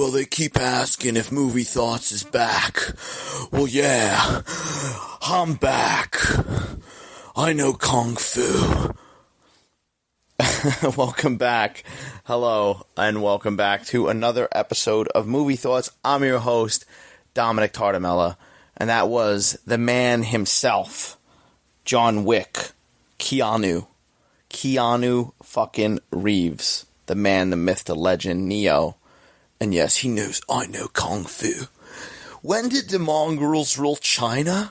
Well, they keep asking if Movie Thoughts is back. Well, yeah, I'm back. I know Kung Fu. Welcome back. Hello, and welcome back to another episode of Movie Thoughts. I'm your host, Dominic Tardamella, and that was the man himself, John Wick, Keanu fucking Reeves, the man, the myth, the legend, Neo. And yes, he knows I know Kung Fu. When did the Mongols rule China?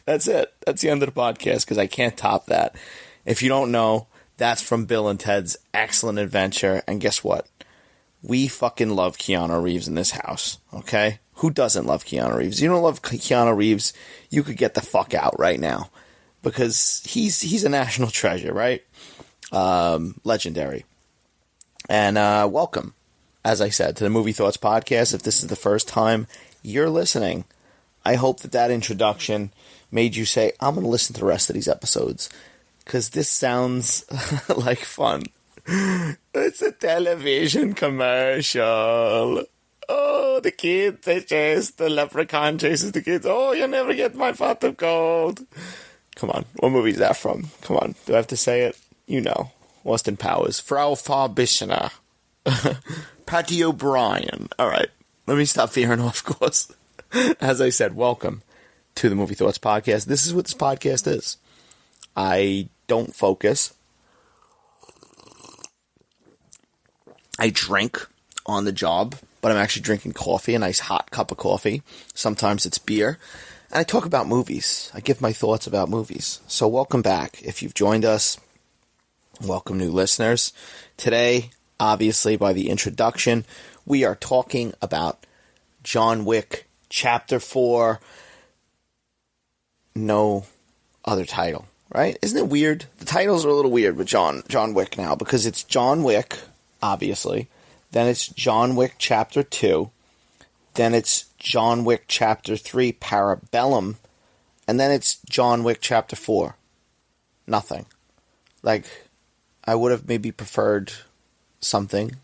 That's it. That's the end of the podcast because I can't top that. If you don't know, that's from Bill and Ted's Excellent Adventure. And guess what? We fucking love Keanu Reeves in this house, okay? Who doesn't love Keanu Reeves? You don't love Keanu Reeves, you could get the fuck out right now. Because he's a national treasure, right? Legendary. And welcome, as I said, to the Movie Thoughts Podcast. If this is the first time you're listening, I hope that introduction made you say, I'm going to listen to the rest of these episodes. Because this sounds like fun. It's a television commercial. Oh, the kid, they chase, the leprechaun chases the kids. Oh, you'll never get my pot of gold. Come on, what movie is that from? Come on, do I have to say it? You know, Austin Powers. Frau Farbishner. Patty O'Brien. All right, let me stop veering off course. As I said, welcome to the Movie Thoughts Podcast. This is what this podcast is. I don't focus. I drink on the job, but I'm actually drinking coffee, a nice hot cup of coffee. Sometimes it's beer. And I talk about movies. I give my thoughts about movies. So welcome back. If you've joined us, welcome new listeners. Today, obviously by the introduction, we are talking about John Wick Chapter 4. No other title, right? Isn't it weird? The titles are a little weird with John Wick now because it's John Wick, obviously. Then it's John Wick Chapter 2. Then it's John Wick Chapter 3, Parabellum. And then it's John Wick Chapter 4. Nothing. Like, I would have maybe preferred something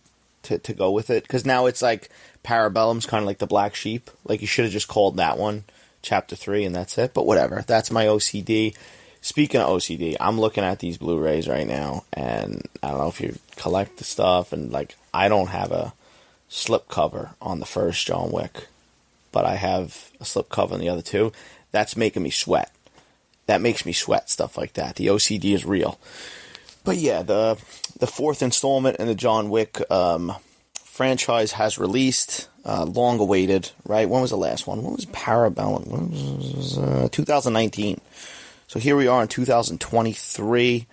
to go with it. Because now it's like, Parabellum's kind of like the black sheep. Like, you should have just called that one Chapter 3 and that's it. But whatever. That's my OCD. Speaking of OCD, I'm looking at these Blu-rays right now. And I don't know if you collect the stuff. And, like, I don't have a slipcover on the first John Wick, but I have a slipcover on the other two. That's making me sweat. That makes me sweat, stuff like that. The OCD is real. But yeah, the fourth installment in the John Wick franchise has released, long awaited, right? When was the last one? When was Parabellum? When was 2019. So here we are in 2023,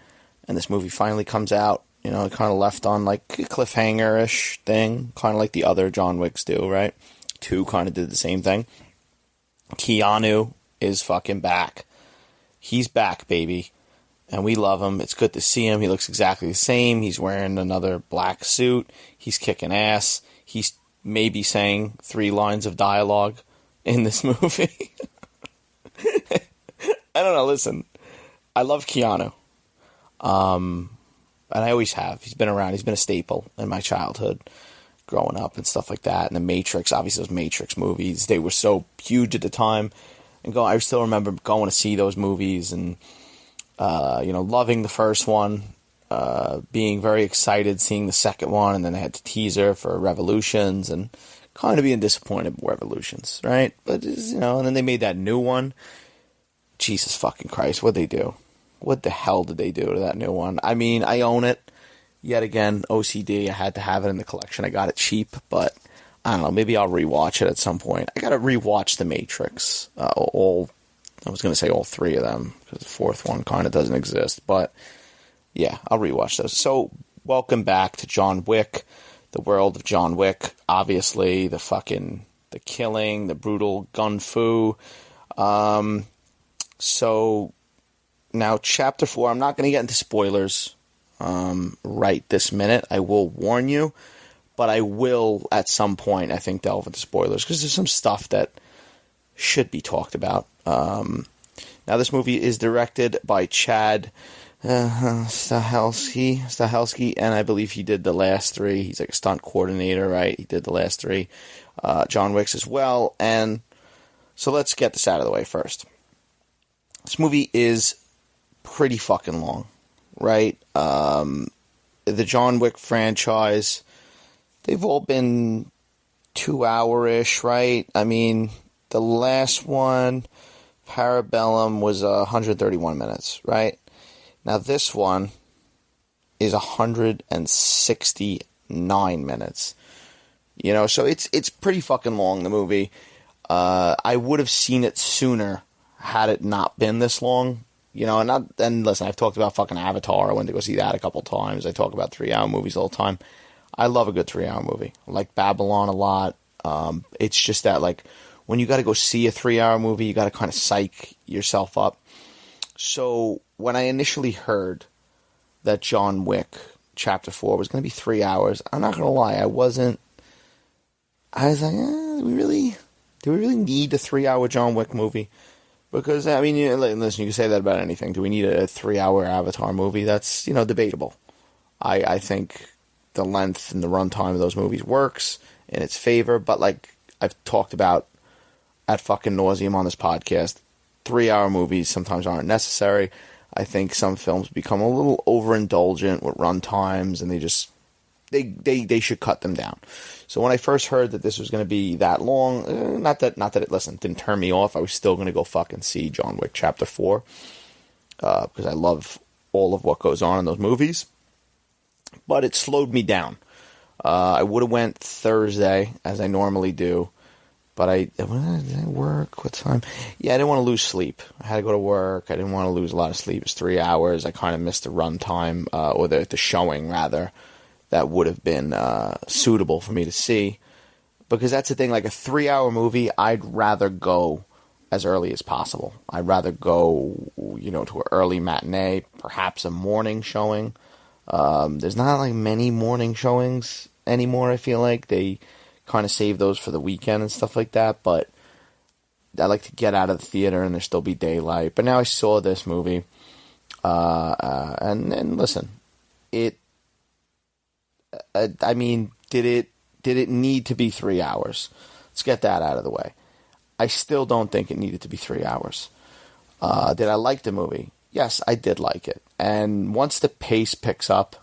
and this movie finally comes out. You know, it kind of left on like a cliffhanger-ish thing, kind of like the other John Wicks do, right? 2 kind of did the same thing. Keanu is fucking back. He's back, baby. And we love him. It's good to see him. He looks exactly the same. He's wearing another black suit. He's kicking ass. He's maybe saying 3 lines of dialogue in this movie. I don't know, listen. I love Keanu. And I always have. He's been around. He's been a staple in my childhood, growing up and stuff like that. And the Matrix, obviously those Matrix movies, they were so huge at the time. And I still remember going to see those movies and, loving the first one, being very excited seeing the second one. And then they had the teaser for Revolutions and kind of being disappointed with Revolutions, right? But, and then they made that new one. Jesus fucking Christ, what'd they do? What the hell did they do to that new one? I mean, I own it. Yet again, OCD. I had to have it in the collection. I got it cheap, but I don't know. Maybe I'll rewatch it at some point. I got to rewatch The Matrix. I was going to say all 3 of them because the 4th one kind of doesn't exist. But yeah, I'll rewatch those. So welcome back to John Wick, the world of John Wick. Obviously, the killing, the brutal gun fu. So now, Chapter 4, I'm not going to get into spoilers right this minute. I will warn you, but I will, at some point, I think, delve into spoilers, because there's some stuff that should be talked about. Now, this movie is directed by Chad Stahelski, and I believe he did the last three. He's like a stunt coordinator, right? He did the last three. John Wick's as well. And so let's get this out of the way first. This movie is pretty fucking long, right? The John Wick franchise, they've all been 2-hour-ish, right? I mean, the last one, Parabellum, was 131 minutes, right? Now this one is 169 minutes. You know, so it's pretty fucking long, the movie. I would have seen it sooner had it not been this long. You know, and listen, I've talked about fucking Avatar. I went to go see that a couple times. I talk about 3-hour movies all the time. I love a good 3-hour movie. I like Babylon a lot. It's just that, like, when you got to go see a 3-hour movie, you got to kind of psych yourself up. So when I initially heard that John Wick Chapter 4 was going to be 3 hours, I'm not going to lie, I was like, do we really need a 3-hour John Wick movie? Because, I mean, listen, you can say that about anything. Do we need a 3-hour Avatar movie? That's, debatable. I think the length and the runtime of those movies works in its favor, but like I've talked about ad fucking nauseum on this podcast, 3-hour movies sometimes aren't necessary. I think some films become a little overindulgent with run times, and they should cut them down. So when I first heard that this was going to be that long, not that it didn't turn me off. I was still going to go fucking see John Wick Chapter 4 because I love all of what goes on in those movies. But it slowed me down. I would have went Thursday as I normally do. But did I work? What time? Yeah, I didn't want to lose sleep. I had to go to work. I didn't want to lose a lot of sleep. It was 3 hours. I kind of missed the run time, or the showing, rather, that would have been suitable for me to see. Because that's the thing, like a 3-hour movie, I'd rather go as early as possible. I'd rather go, to an early matinee, perhaps a morning showing. There's not like many morning showings anymore, I feel like. They kind of save those for the weekend and stuff like that, but I like to get out of the theater and there still be daylight. But now I saw this movie, and listen, did it need to be 3 hours? Let's get that out of the way. I still don't think it needed to be 3 hours. Did I like the movie? Yes, I did like it. And once the pace picks up,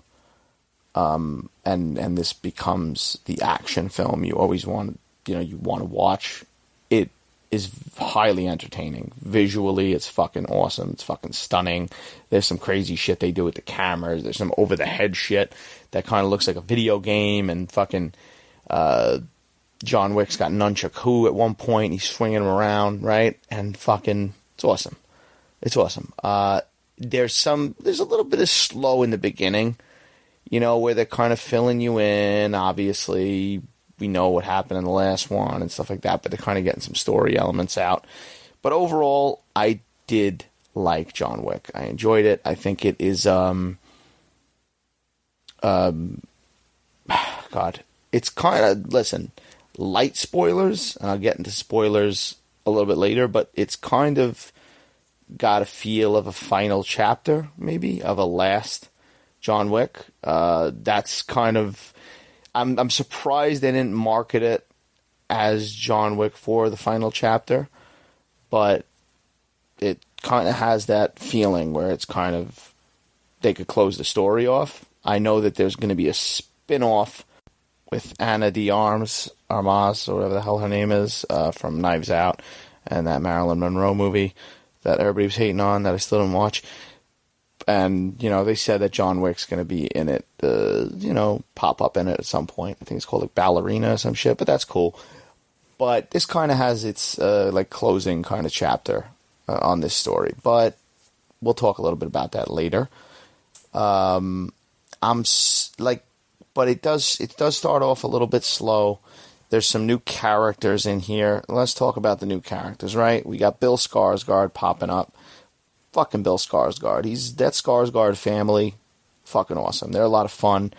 and this becomes the action film you always want, you want to watch, it is highly entertaining. Visually, it's fucking awesome. It's fucking stunning. There's some crazy shit they do with the cameras. There's some over-the-head shit that kind of looks like a video game, and fucking John Wick's got nunchaku at one point. He's swinging them around, right? And fucking, it's awesome. It's awesome. There's a little bit of slow in the beginning, where they're kind of filling you in. Obviously, we know what happened in the last one and stuff like that, but they're kind of getting some story elements out. But overall, I did like John Wick. I enjoyed it. I think it is, God, it's kind of, listen, light spoilers, and I'll get into spoilers a little bit later, but it's kind of got a feel of a final chapter, maybe, of a last John Wick. That's kind of, I'm surprised they didn't market it as John Wick 4, the final chapter, but it kind of has that feeling where it's kind of, they could close the story off. I know that there's going to be a spin-off with Ana de Armas, or whatever the hell her name is, from Knives Out, and that Marilyn Monroe movie that everybody was hating on, that I still didn't watch. And, they said that John Wick's going to be in it, pop up in it at some point. I think it's called like Ballerina or some shit, but that's cool. But this kind of has its, closing kind of chapter on this story. But we'll talk a little bit about that later. But it does start off a little bit slow. There's some new characters in here. Let's talk about the new characters, right? We got Bill Skarsgård popping up. Fucking Bill Skarsgård. That Skarsgård family, fucking awesome. They're a lot of fun.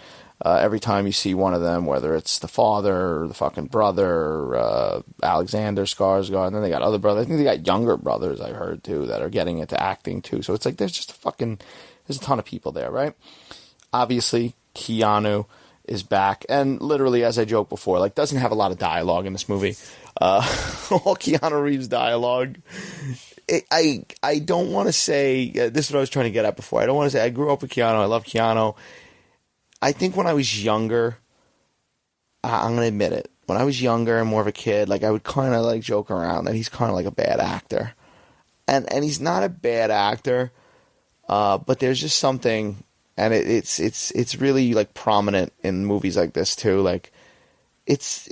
Every time you see one of them, whether it's the father or the fucking brother, Alexander Skarsgård, and then they got other brothers. I think they got younger brothers, I've heard, too, that are getting into acting, too. So it's like there's just a There's a ton of people there, right? Obviously, Keanu is back, and literally, as I joked before, like, doesn't have a lot of dialogue in this movie. All Keanu Reeves dialogue. I don't want to say, this is what I was trying to get at before. I don't want to say, I grew up with Keanu, I love Keanu. I think when I was younger, I'm going to admit it, when I was younger and more of a kid, like, I would kind of, like, joke around that he's kind of like a bad actor. And he's not a bad actor, but there's just something, and it's really, like, prominent in movies like this, too. Like, it's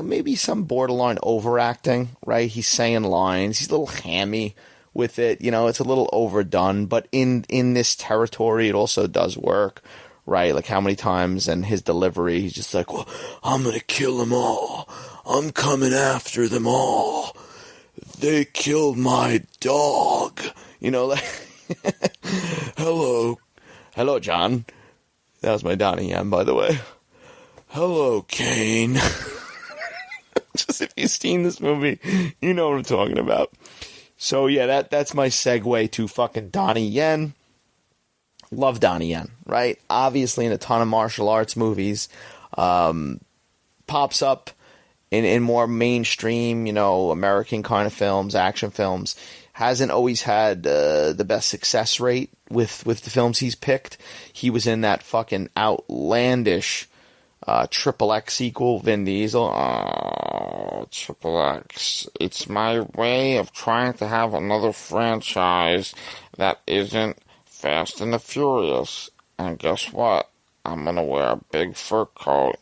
maybe some borderline overacting, right? He's saying lines. He's a little hammy with it. You know, it's a little overdone. But in this territory, it also does work, right? Like, how many times, and his delivery, he's just like, well, I'm going to kill them all. I'm coming after them all. They killed my dog. You know, like, hello, John. That was my Donnie Yen, by the way. Hello, Kane. Just if you've seen this movie, you know what I'm talking about. So yeah, that's my segue to fucking Donnie Yen. Love Donnie Yen, right? Obviously in a ton of martial arts movies. Pops up in more mainstream, you know, American kind of films, action films. Hasn't always had the best success rate with the films he's picked. He was in that fucking outlandish Triple X sequel, Vin Diesel. Oh, Triple X. It's my way of trying to have another franchise that isn't Fast and the Furious. And guess what? I'm gonna wear a big fur coat,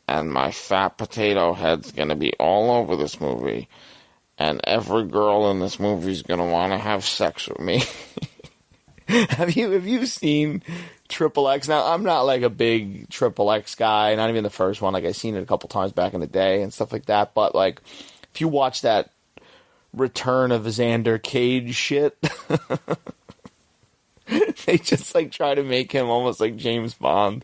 and my fat potato head's gonna be all over this movie. And every girl in this movie is gonna want to have sex with me. Have you seen Triple X? Now, I'm not like a big Triple X guy, not even the first one. Like, I've seen it a couple times back in the day and stuff like that. But, like, if you watch that Return of Xander Cage shit, they just, like, try to make him almost like James Bond.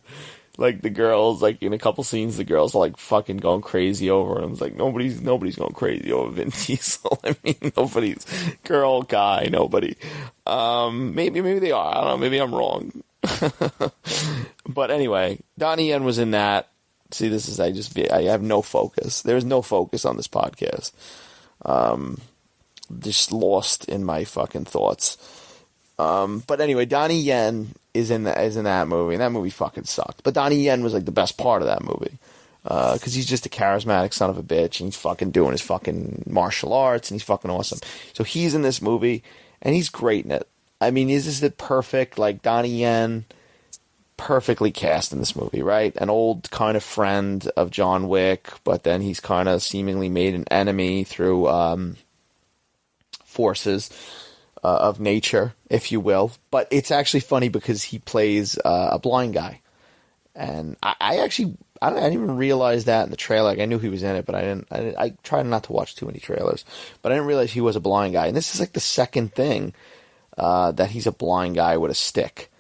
Like, the girls, like, in a couple scenes, the girls are, like, fucking going crazy over him. It's like, nobody's going crazy over Vin Diesel. I mean, nobody's girl, guy, nobody. Maybe they are. I don't know. Maybe I'm wrong. But anyway, Donnie Yen was in that. See, I have no focus. There's no focus on this podcast. Just lost in my fucking thoughts. But anyway, Donnie Yen is in that movie, and that movie fucking sucked. But Donnie Yen was like the best part of that movie, because he's just a charismatic son of a bitch, and he's fucking doing his fucking martial arts, and he's fucking awesome. So he's in this movie, and he's great in it. I mean, is this the perfect, like, Donnie Yen, perfectly cast in this movie, right? An old kind of friend of John Wick, but then he's kind of seemingly made an enemy through forces of nature, if you will. But it's actually funny because he plays a blind guy. And I didn't even realize that in the trailer. Like, I knew he was in it, but I tried not to watch too many trailers. But I didn't realize he was a blind guy. And this is like the second thing that he's a blind guy with a stick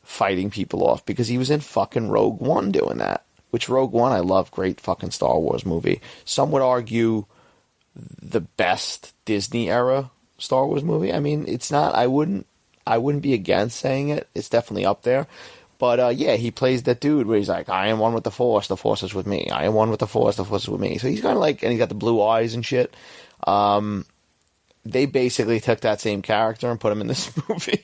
fighting people off, because he was in fucking Rogue One doing that. Which, Rogue One, I love, great fucking Star Wars movie. Some would argue the best Disney era Star Wars movie. I mean, it's not, I wouldn't be against saying it. It's definitely up there. But, yeah, he plays that dude where he's like, I am one with the Force is with me. I am one with the Force is with me. So he's kind of like, and he's got the blue eyes and shit. They basically took that same character and put him in this movie.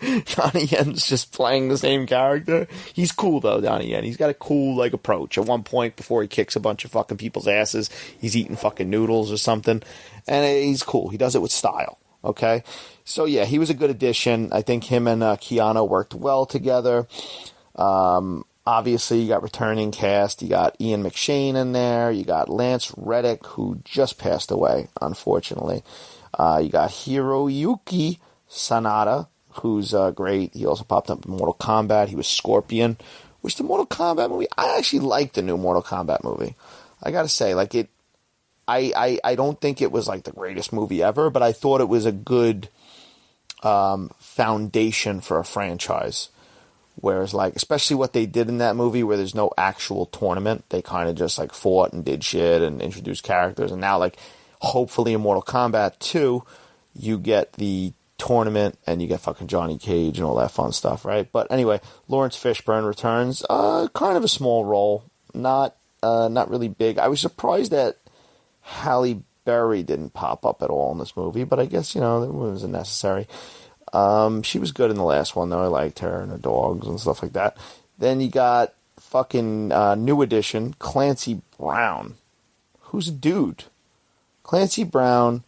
Donnie Yen's just playing the same character. He's cool, though, Donnie Yen. He's got a cool, like, approach. At one point, before he kicks a bunch of fucking people's asses, he's eating fucking noodles or something. And he's cool. He does it with style, okay? So, yeah, he was a good addition. I think him and Keanu worked well together. Obviously, you got returning cast. You got Ian McShane in there. You got Lance Reddick, who just passed away, unfortunately. You got Hiroyuki Sanada, who's great. He also popped up in Mortal Kombat. He was Scorpion, which the Mortal Kombat movie, I actually liked the new Mortal Kombat movie. I gotta say, like, it, I don't think it was like the greatest movie ever, but I thought it was a good foundation for a franchise. Whereas, like, especially what they did in that movie, where there's no actual tournament, they kind of just like fought and did shit and introduced characters. And now, like, hopefully in Mortal Kombat 2, you get the tournament, and you get fucking Johnny Cage and all that fun stuff, right? But anyway, Lawrence Fishburne returns. Kind of a small role, not really big. I was surprised that Halle Berry didn't pop up at all in this movie, but I guess, it wasn't necessary. She was good in the last one, though. I liked her and her dogs and stuff like that. Then you got fucking new addition, Clancy Brown. Who's a dude? Clancy Brown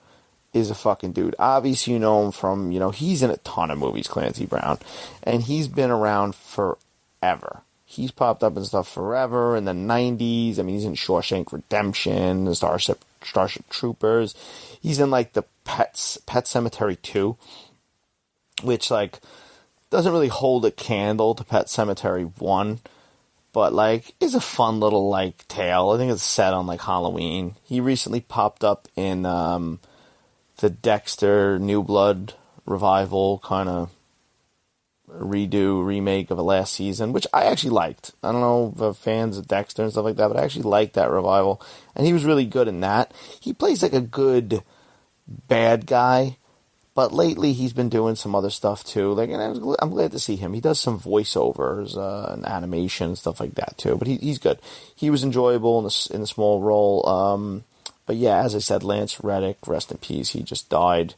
is a fucking dude. Obviously, you know him from, he's in a ton of movies, Clancy Brown. And he's been around forever. He's popped up in stuff forever, in the 90s. I mean, he's in Shawshank Redemption, the Starship Troopers. He's in, like, the Pet Sematary 2, which, like, doesn't really hold a candle to Pet Sematary 1, but, like, is a fun little, like, tale. I think it's set on, like, Halloween. He recently popped up in the Dexter New Blood revival kind of remake of the last season, which I actually liked. I don't know if fans of Dexter and stuff like that, but I actually liked that revival, and he was really good in that. He plays like a good bad guy, but lately he's been doing some other stuff too. Like, and I'm glad to see him. He does some voiceovers and animation and stuff like that too. But he's good. He was enjoyable in the small role. But yeah, as I said, Lance Reddick, rest in peace. He just died.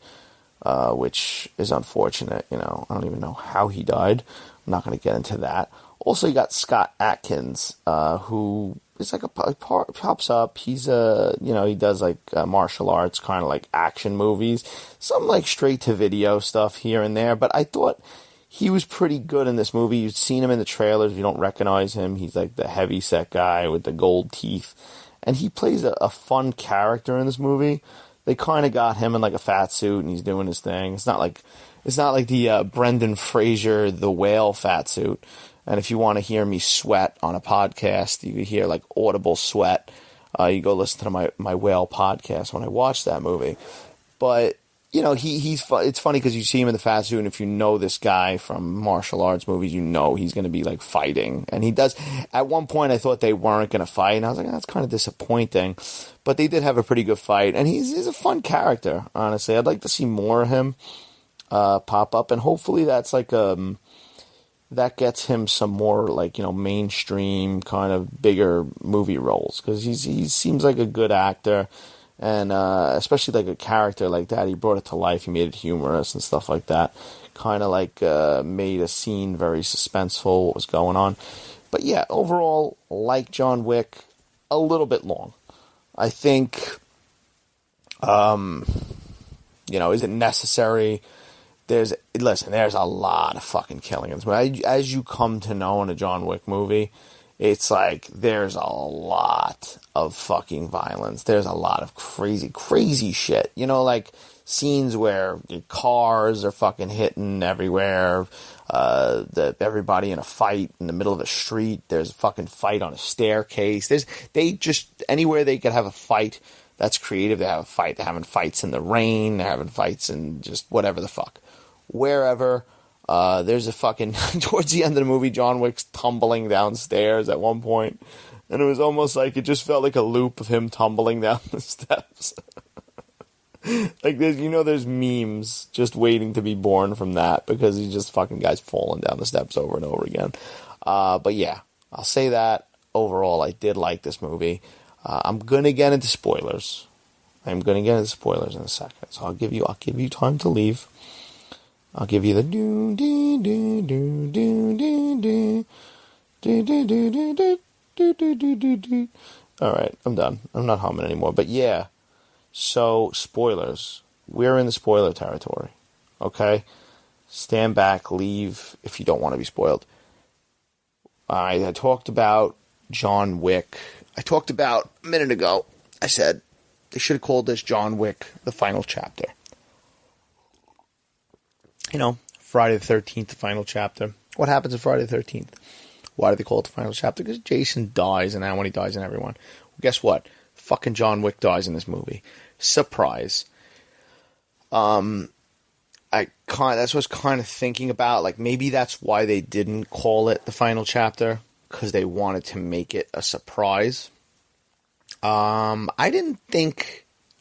Which is unfortunate, I don't even know how he died. I'm not going to get into that. Also, you got Scott Adkins, who is like pops up. He's he does like martial arts, kind of like action movies, some like straight to video stuff here and there. But I thought he was pretty good in this movie. You've seen him in the trailers. If you don't recognize him, he's like the heavy set guy with the gold teeth, and he plays a fun character in this movie. They kind of got him in like a fat suit, and he's doing his thing. It's not like the Brendan Fraser The Whale fat suit. And if you want to hear me sweat on a podcast, you can hear like audible sweat. You go listen to my Whale podcast when I watch that movie. But it's funny because you see him in the fat suit, and if you know this guy from martial arts movies, he's going to be like fighting. And he does. At one point, I thought they weren't going to fight, and I was like, that's kind of disappointing. But they did have a pretty good fight, and he's a fun character, honestly. I'd like to see more of him pop up, and hopefully that's like that gets him some more like mainstream kind of bigger movie roles, because he seems like a good actor. And especially like a character like that, he brought it to life. He made it humorous and stuff like that. Kind of like made a scene very suspenseful, what was going on. But yeah, overall, like John Wick, a little bit long. I think, is it necessary? There's a lot of fucking killing in this movie. As you come to know in a John Wick movie, it's like there's a lot of fucking violence. There's a lot of crazy, crazy shit. Like scenes where cars are fucking hitting everywhere. Everybody in a fight in the middle of a street. There's a fucking fight on a staircase. Anywhere they could have a fight that's creative, they have a fight. They're having fights in the rain. They're having fights in just whatever the fuck. Wherever. There's a fucking, towards the end of the movie, John Wick's tumbling downstairs at one point, and it was almost like, it just felt like a loop of him tumbling down the steps. Like, there's memes just waiting to be born from that, because he's just fucking guys falling down the steps over and over again. But yeah, I'll say that, overall, I did like this movie. I'm gonna get into spoilers. I'm gonna get into spoilers in a second, so I'll give you time to leave. I'll give you the do do do do do do do do do do do do do do do. All right, I'm done. I'm not humming anymore. But yeah, so spoilers. We're in the spoiler territory. Okay, stand back, leave if you don't want to be spoiled. I talked about John Wick. I talked about a minute ago. I said they should have called this John Wick: The Final Chapter. Friday the 13th, the final chapter. What happens in Friday the 13th? Why do they call it the final chapter? Because Jason dies, and now when he dies in everyone. Well, guess what? Fucking John Wick dies in this movie. Surprise. That's what I was kind of thinking about. Like, maybe that's why they didn't call it the final chapter, because they wanted to make it a surprise. I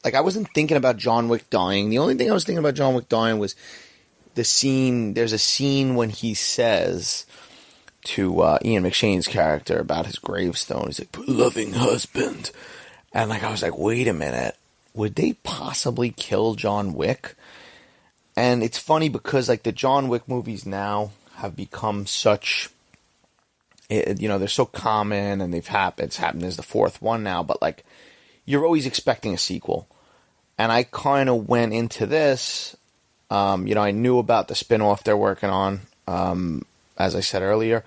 wasn't thinking about John Wick dying. The only thing I was thinking about John Wick dying was there's a scene when he says to Ian McShane's character about his gravestone, he's like, loving husband. And like, I was like, wait a minute, would they possibly kill John Wick? And it's funny because like the John Wick movies now have become such, they're so common, and it's happened as the fourth one now, but like, you're always expecting a sequel. And I kind of went into this, I knew about the spin-off they're working on, as I said earlier,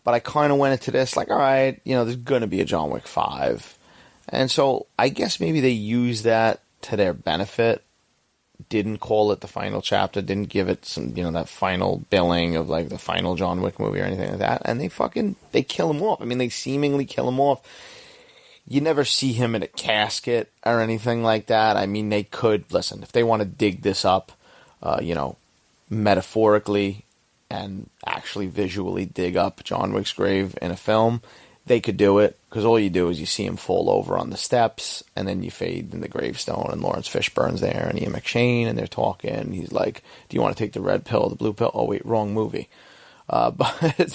but I kind of went into this like, all right, there's going to be a John Wick 5. And so I guess maybe they used that to their benefit, didn't call it the final chapter, didn't give it some, that final billing of like the final John Wick movie or anything like that, and they kill him off. I mean, they seemingly kill him off. You never see him in a casket or anything like that. I mean, they could, listen, if they want to dig this up, metaphorically and actually visually dig up John Wick's grave in a film, they could do it, because all you do is you see him fall over on the steps, and then you fade in the gravestone, and Lawrence Fishburne's there, and Ian McShane, and they're talking. He's like, do you want to take the red pill or the blue pill? Oh, wait, wrong movie. But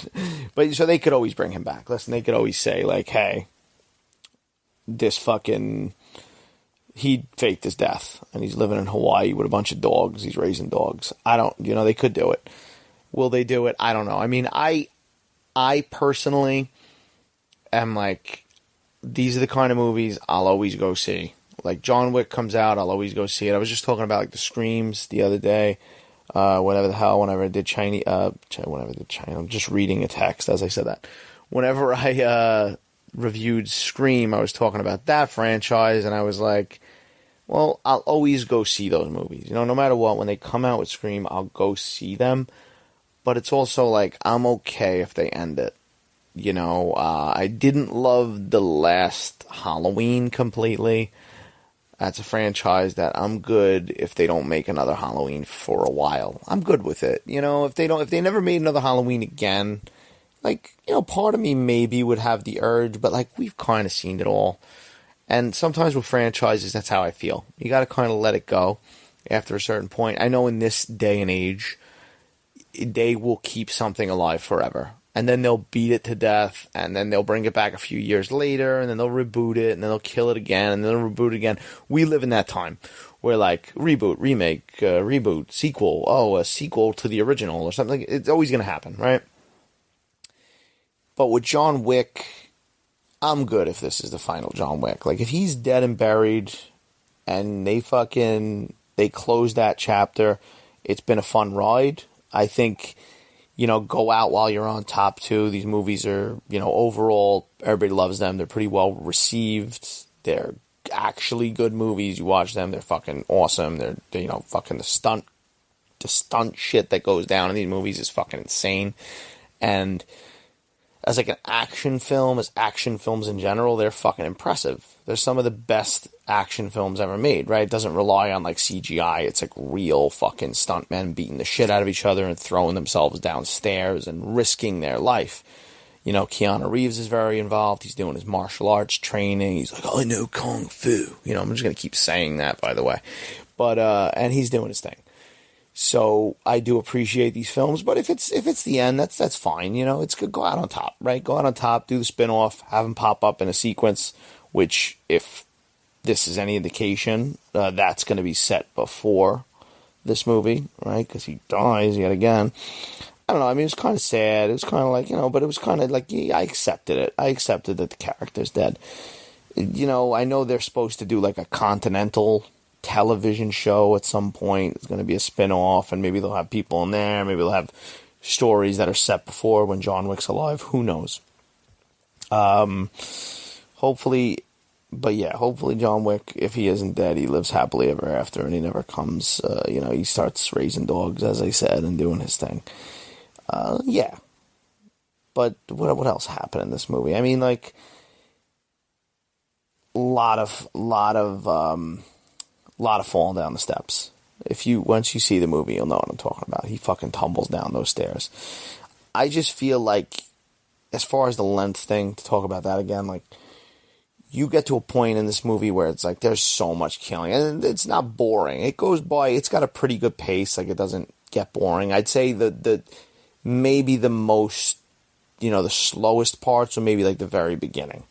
so they could always bring him back. Listen, they could always say, like, hey, he faked his death, and he's living in Hawaii with a bunch of dogs. He's raising dogs. They could do it. Will they do it? I don't know. I mean, I personally am like, these are the kind of movies I'll always go see. Like, John Wick comes out, I'll always go see it. I was just talking about like the Screams the other day, whenever I did Chinese, I'm just reading a text as I said that. Whenever I reviewed Scream, I was talking about that franchise, and I was like, well, I'll always go see those movies. No matter what, when they come out with Scream, I'll go see them. But it's also like, I'm okay if they end it. I didn't love the last Halloween completely. That's a franchise that I'm good if they don't make another Halloween for a while. I'm good with it. If they never made another Halloween again, like, part of me maybe would have the urge, but like, we've kind of seen it all. And sometimes with franchises, that's how I feel. You got to kind of let it go after a certain point. I know in this day and age, they will keep something alive forever. And then they'll beat it to death, and then they'll bring it back a few years later, and then they'll reboot it, and then they'll kill it again, and then they'll reboot it again. We live in that time where, like, reboot, remake, reboot, sequel, a sequel to the original or something. It's always going to happen, right? But with John Wick, I'm good if this is the final John Wick. Like, if he's dead and buried, and they close that chapter, it's been a fun ride. I think, go out while you're on top too. These movies are, overall, everybody loves them. They're pretty well received. They're actually good movies. You watch them, they're fucking awesome. They're fucking the stunt shit that goes down in these movies is fucking insane. And as like an action film, as action films in general, they're fucking impressive. They're some of the best action films ever made, right? It doesn't rely on like CGI. It's like real fucking stuntmen beating the shit out of each other and throwing themselves downstairs and risking their life. Keanu Reeves is very involved. He's doing his martial arts training. He's like, I know Kung Fu. I'm just going to keep saying that, by the way. But, and he's doing his thing. So I do appreciate these films, but if it's the end, that's fine. It's good. Go out on top, right? Go out on top, do the spin-off, have them pop up in a sequence, which, if this is any indication, that's going to be set before this movie, right? Because he dies yet again. I don't know. I mean, it was kind of sad. It was kind of like, but it was kind of like, yeah, I accepted it. I accepted that the character's dead. I know they're supposed to do like a Continental television show at some point. It's going to be a spin-off, and maybe they'll have people in there. Maybe they'll have stories that are set before when John Wick's alive. Who knows? Hopefully John Wick, if he isn't dead, he lives happily ever after, and he never comes, he starts raising dogs, as I said, and doing his thing. Yeah. But what else happened in this movie? I mean, like, lot of falling down the steps. Once you see the movie, you'll know what I'm talking about. He fucking tumbles down those stairs. I just feel like, as far as the length thing, to talk about that again, like, you get to a point in this movie where it's like, there's so much killing, and it's not boring. It goes by, it's got a pretty good pace. Like, it doesn't, get boring. I'd say the maybe the most, the slowest parts are maybe like the very beginning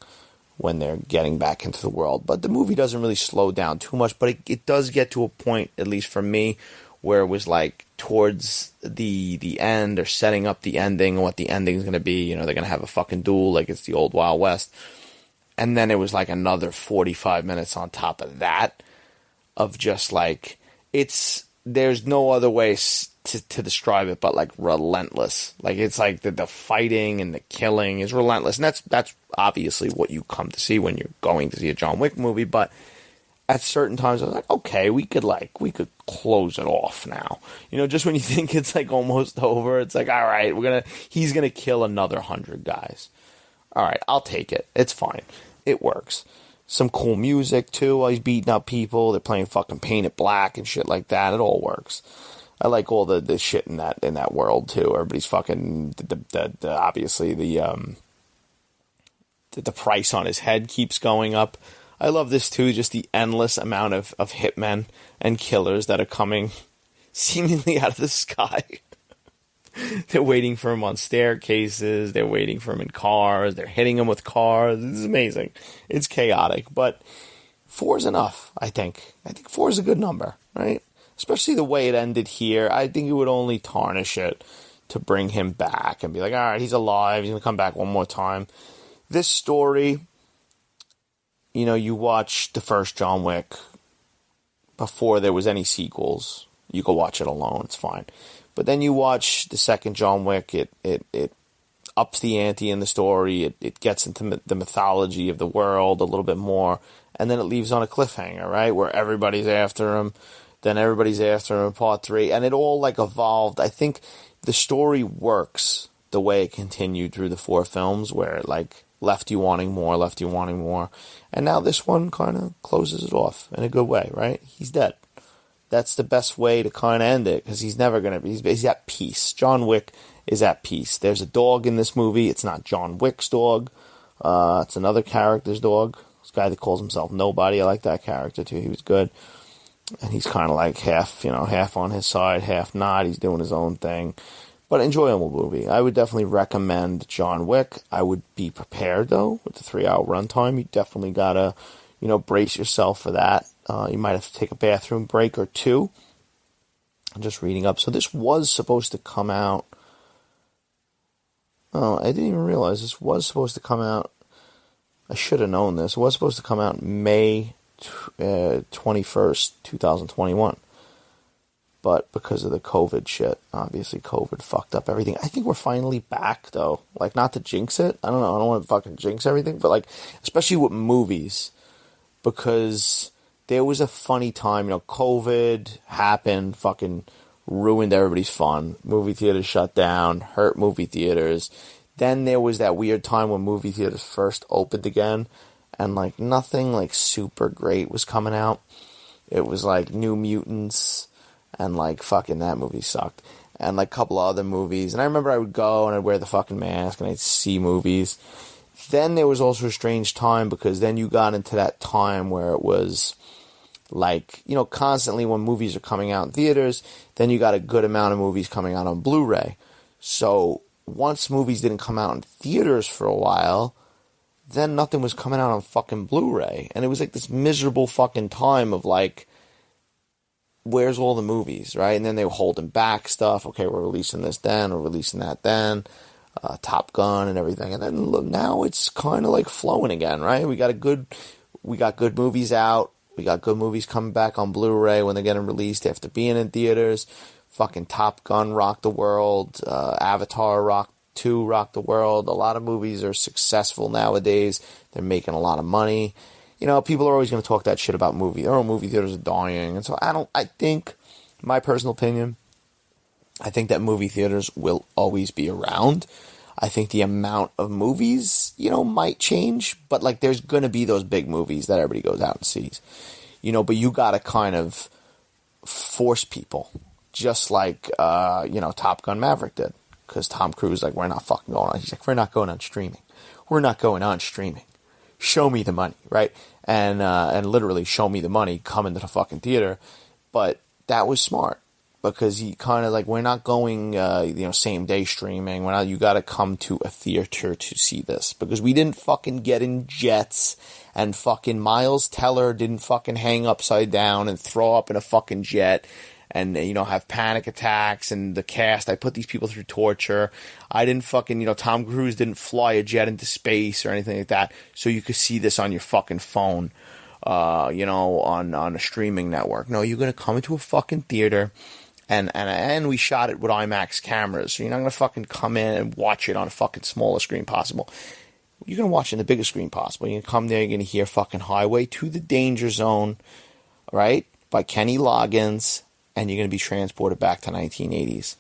when they're getting back into the world. But the movie doesn't really slow down too much, but it does get to a point, at least for me, where it was like towards the end, or setting up the ending and what the ending is going to be. They're going to have a fucking duel like it's the old Wild West. And then it was like another 45 minutes on top of that of just like, there's no other way to describe it but like relentless. Like it's like the fighting and the killing is relentless. And that's obviously what you come to see when you're going to see a John Wick movie. But at certain times I was like, okay, we could close it off now. Just when you think it's like almost over, it's like, all right, he's gonna kill another 100 guys. All right, I'll take it. It's fine. It works. Some cool music too while he's beating up people. They're playing fucking Paint It Black and shit like that. It all works. I like all the shit in that world too. Everybody's fucking obviously the price on his head keeps going up. I love this too, just the endless amount of hitmen and killers that are coming seemingly out of the sky. They're waiting for him on staircases, they're waiting for him in cars, they're hitting him with cars. This is amazing. It's chaotic, but 4 is enough, I think. I think 4 is a good number, right? Especially the way it ended here. I think it would only tarnish it to bring him back and be like, all right, he's alive, he's going to come back one more time. This story, you watch the first John Wick before there was any sequels. You could watch it alone, it's fine. But then you watch the second John Wick, it ups the ante in the story, it gets into the mythology of the world a little bit more, and then it leaves on a cliffhanger, right? Where everybody's after him, then everybody's after him in part 3, and it all like evolved. I think the story works the way it continued through the 4 films, where it like left you wanting more, and now this one kind of closes it off in a good way, right? He's dead. That's the best way to kind of end it, because he's never going to be, he's at peace. John Wick is at peace. There's a dog in this movie. It's not John Wick's dog. It's another character's dog. This guy that calls himself Nobody. I like that character too. He was good. And he's kind of like half on his side, half not. He's doing his own thing. But enjoyable movie. I would definitely recommend John Wick. I would be prepared, though, with the 3-hour runtime. You definitely got to, brace yourself for that. You might have to take a bathroom break or 2. I'm just reading up. So this was supposed to come out. Oh, I didn't even realize this was supposed to come out. I should have known this. It was supposed to come out May 21st, 2021. But because of the COVID shit, obviously COVID fucked up everything. I think we're finally back, though. Like, not to jinx it. I don't know. I don't want to fucking jinx everything. But, like, especially with movies. Because there was a funny time. COVID happened, fucking ruined everybody's fun. Movie theaters shut down, hurt movie theaters. Then there was that weird time when movie theaters first opened again. And, like, nothing, like, super great was coming out. It was, like, New Mutants. And, like, fucking that movie sucked. And, like, a couple other movies. And I remember I would go and I'd wear the fucking mask and I'd see movies. Then there was also a strange time, because then you got into that time where it was, like, constantly when movies are coming out in theaters, then you got a good amount of movies coming out on Blu-ray. So once movies didn't come out in theaters for a while, then nothing was coming out on fucking Blu-ray. And it was, like, this miserable fucking time of, like, where's all the movies, right? And then they were holding back stuff. Okay, we're releasing this then, we're releasing that then. Top Gun and everything. And then look, now it's kind of like flowing again, right? We got good movies out. We got good movies coming back on Blu-ray when they're getting released after being in theaters. Fucking Top Gun rocked the world. Avatar 2 rocked the world. A lot of movies are successful nowadays. They're making a lot of money. People are always going to talk that shit about movies. Oh, movie theaters are dying. And so I think, my personal opinion, I think that movie theaters will always be around. I think the amount of movies, might change. But, like, there's going to be those big movies that everybody goes out and sees. But you got to kind of force people. Just like, Top Gun Maverick did. Because Tom Cruise, like, we're not fucking going on. He's like, we're not going on streaming. We're not going on streaming. Show me the money, right? And literally show me the money, come into the fucking theater. But that was smart. because he kind of like, we're not going, same day streaming. You got to come to a theater to see this, because we didn't fucking get in jets, and fucking Miles Teller didn't fucking hang upside down and throw up in a fucking jet and, have panic attacks, and the cast, I put these people through torture. I didn't fucking, Tom Cruise didn't fly a jet into space or anything like that, so you could see this on your fucking phone, on a streaming network. No, you're going to come into a fucking theater. And we shot it with IMAX cameras, so you're not going to fucking come in and watch it on a fucking smallest screen possible. You're going to watch it in the biggest screen possible. You're going to come there, you're going to hear fucking Highway to the Danger Zone, right, by Kenny Loggins, and you're going to be transported back to 1980s.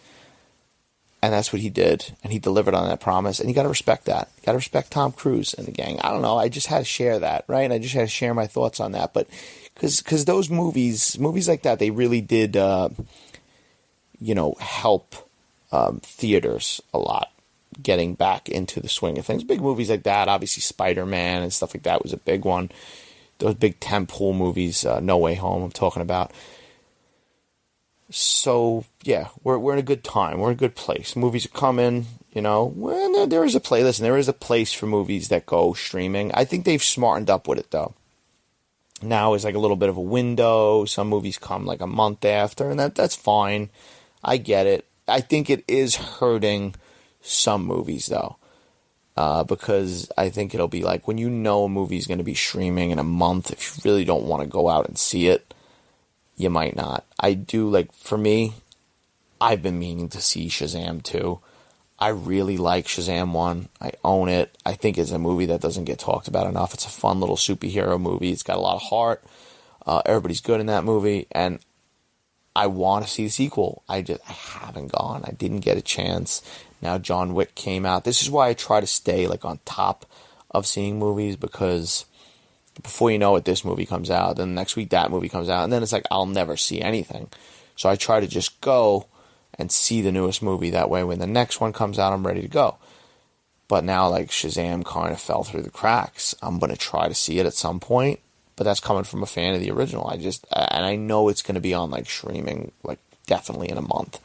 And that's what he did, and he delivered on that promise, and you got to respect that. You got to respect Tom Cruise and the gang. I don't know, I just had to share that, right? I just had to share my thoughts on that, but because those movies like that, they really did... help theaters a lot getting back into the swing of things. Big movies like that, obviously Spider-Man and stuff like that was a big one. Those big tentpole movies, No Way Home, I'm talking about. So, yeah, we're in a good time. We're in a good place. Movies are coming, there is a playlist, and there is a place for movies that go streaming. I think they've smartened up with it, though. Now is like a little bit of a window. Some movies come like a month after, and that's fine. I get it. I think it is hurting some movies, though, because I think it'll be like when a movie's going to be streaming in a month, if you really don't want to go out and see it, you might not. I do, like, for me, I've been meaning to see Shazam 2. I really like Shazam 1. I own it. I think it's a movie that doesn't get talked about enough. It's a fun little superhero movie. It's got a lot of heart. Everybody's good in that movie, and I want to see the sequel. I haven't gone. I didn't get a chance. Now John Wick came out. This is why I try to stay like on top of seeing movies, because before you know it, this movie comes out. Then next week that movie comes out. And then it's like I'll never see anything. So I try to just go and see the newest movie. That way when the next one comes out, I'm ready to go. But now like Shazam kind of fell through the cracks. I'm going to try to see it at some point. But that's coming from a fan of the original. And I know it's going to be on like streaming, like definitely in a month.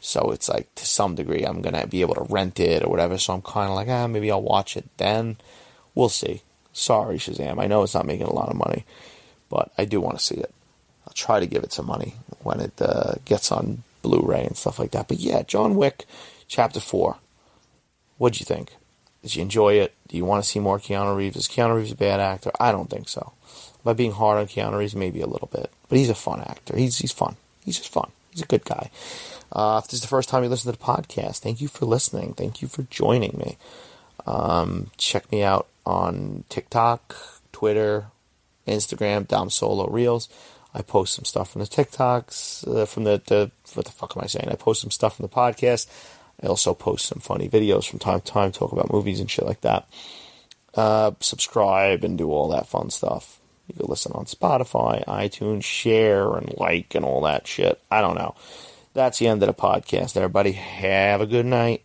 So it's like to some degree I'm going to be able to rent it or whatever. So I'm kind of like, maybe I'll watch it then. We'll see. Sorry, Shazam. I know it's not making a lot of money, but I do want to see it. I'll try to give it some money when it gets on Blu-ray and stuff like that. But yeah, John Wick, Chapter 4. What'd you think? Did you enjoy it? Do you want to see more Keanu Reeves? Is Keanu Reeves a bad actor? I don't think so. By being hard on Keanu Reeves, maybe a little bit. But he's a fun actor. He's fun. He's just fun. He's a good guy. If this is the first time you listen to the podcast, thank you for listening. Thank you for joining me. Check me out on TikTok, Twitter, Instagram, Dom Solo Reels. I post some stuff from the TikToks, from the what the fuck am I saying? I post some stuff from the podcast. I also post some funny videos from time to time, talk about movies and shit like that. Subscribe and do all that fun stuff. You can listen on Spotify, iTunes, share and like and all that shit. I don't know. That's the end of the podcast. Everybody have a good night.